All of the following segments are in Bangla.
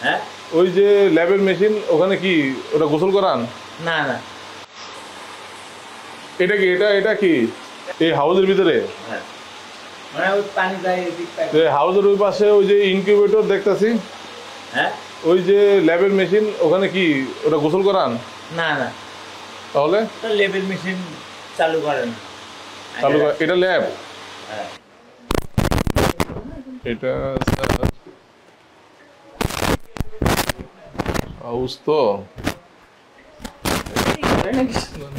হ্যাঁ ওই যে ল্যাবের মেশিন ওখানে কি ওটা গোসল করান? না না এটা কি এটা কি এই হাউসের ভিতরে? হ্যাঁ মানে ওই পানি যায় এদিক পাইপ হাউসের ওই পাশে ওই যে ইনকিউবেটর দেখতাছি, হ্যাঁ ওই যে ল্যাবের মেশিন ওখানে কি ওটা গোসল করান? না না তাহলে তো লেবেল মেশিন চালু করেন চালু এটা ল্যাব? হ্যাঁ এটা হাউস তো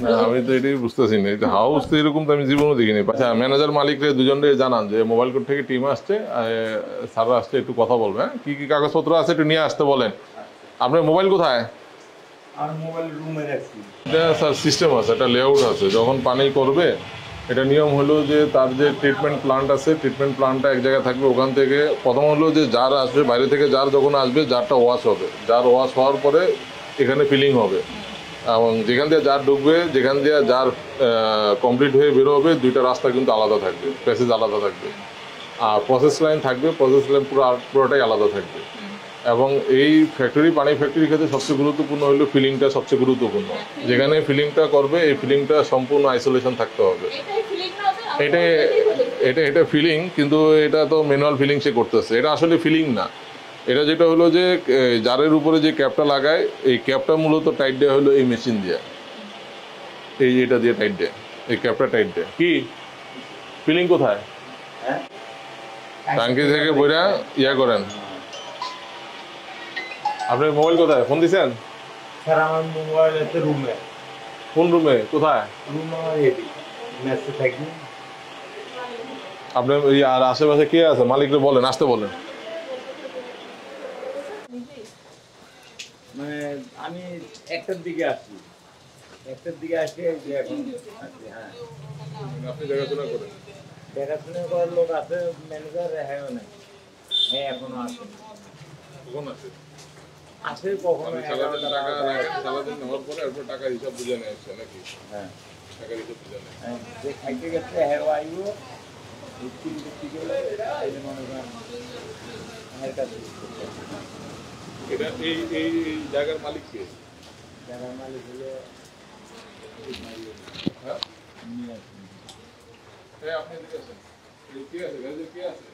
না, আমি তো এটাই বুঝতেছি না। এটা হাউস তো এরকম তো আমি জীবনও দেখিনি। আচ্ছা, ম্যানেজার মালিকরে দুজনরে জানান যে মোবাইল কোর্ট থেকে টিম আসছে, স্যাররা আসছে, একটু কথা বলবে। হ্যাঁ, কি কি কাগজপত্র আছে একটু নিয়ে আসতে বলেন। আপনার মোবাইল কোথায়? আর মোবাইল রুমে রাখছি। এটা স্যার সিস্টেম আছে, একটা লেআউট আছে। যখন পানি করবে, এটা নিয়ম হলো যে তার যে ট্রিটমেন্ট প্লান্ট আছে, ট্রিটমেন্ট প্লান্টটা এক জায়গায় থাকবে। ওখান থেকে প্রথম হলো যে জার আসবে, বাইরে থেকে জার যখন আসবে, জারটা ওয়াশ হবে। জার ওয়াশ হওয়ার পরে এখানে ফিলিং হবে, এবং যেখান দিয়ে জার ঢুকবে, যেখান দিয়ে জার কমপ্লিট হয়ে বেরোবে, দুইটা রাস্তা কিন্তু আলাদা থাকবে, প্যাসেজ আলাদা থাকবে। আর প্রসেস লাইন থাকবে, প্রসেস লাইন পুরোটাই আলাদা থাকবে। এবং এই পানি ফ্যাক্টরির ক্ষেত্রে সবচেয়ে গুরুত্বপূর্ণ হলো ফিলিংটা, সবচেয়ে গুরুত্বপূর্ণ। যেখানে ফিলিংটা করবে, এই ফিলিংটা সম্পূর্ণ আইসোলেশন থাকতে হবে। এটা এটা এটা ফিলিং, কিন্তু এটা তো ম্যানুয়াল ফিলিং সে করতেছে, এটা আসলে ফিলিং না। এটা যেটা হলো যে জারের উপরে যে ক্যাপটা লাগায়, এই ক্যাপটা মূলত টাইট দেওয়া হলো এই মেশিন দিয়ে, এই এটা দিয়ে টাইট দেয়, এই ক্যাপটা টাইট দেয়। কি ফিলিং কোথায়? হ্যাঁ টাঙ্কি থেকে বইরা ইয়া করেন। আপনার মোবাইল কোথায়? ফোন দিছেন? স্যার আমার মোবাইল আছে রুমে। কোন রুমে? কোথায়? রুম আমার এদিক মেসে থাকি। আপনার এই আর আশেপাশে কে আছে? মালিকরে বলেন, আসতে বলেন। মানে আমি একটার দিকে আসি, একটার দিকে আসি, এই যে এখন আসি। হ্যাঁ আপনি দেখাশোনা করেন। দেখাশোনা করার লোক আছে, ম্যানেজার হ্যাঁ না, হ্যাঁ এখনো আসে। কখন আছে? আসে কখনো আপনি সারাদিন টাকা রাখেন, সারাদিন নেওয়ার পরে এরপর টাকার হিসাব বুঝে নেয় আসছে নাকি? হ্যাঁ টাকার হিসাব বুঝে নেয়। যে খাইতে গেছে হ্যাঁ আইব থেকে এই যে মনে করেন হ্যাঁ কাছে এটা এই এই এই জায়গার মালিক কে? যারা মালিক হলে হ্যাঁ, নিয়ে আসেন। আপনি এদিকে আসেন। কে আছে? গাড়িতে কে আছে?